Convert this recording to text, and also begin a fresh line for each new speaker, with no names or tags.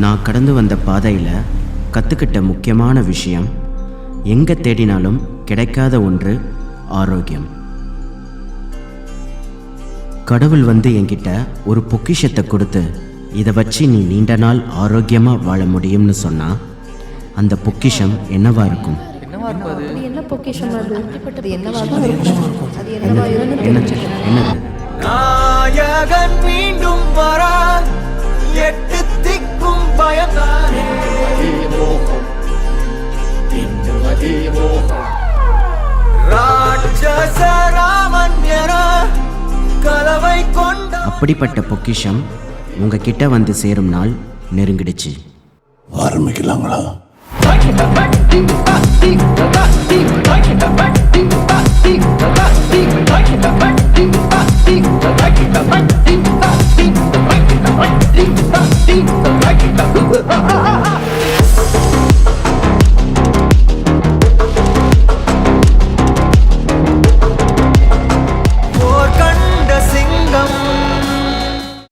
நான் கடந்து வந்த பாதையில் கற்றுக்கிட்ட முக்கியமான விஷயம், எங்கே தேடினாலும் கிடைக்காத ஒன்று ஆரோக்கியம். கடவுள் என்கிட்ட ஒரு பொக்கிஷத்தை கொடுத்து, இதை வச்சு நீ நீண்ட நாள் ஆரோக்கியமாக வாழ முடியும்னு சொன்னால் அந்த பொக்கிஷம் என்னவா இருக்கும்? என்னது?
நாயகன் மீண்டும் வர எட்டு திக்கும் பயந்தானே. ராட்சச ராமன் என கலவை கொண்ட
அப்படிப்பட்ட பொக்கிஷம் உங்ககிட்ட சேரும் நாள் நெருங்கிடுச்சு.
ஆரம்பிக்கலாங்களா?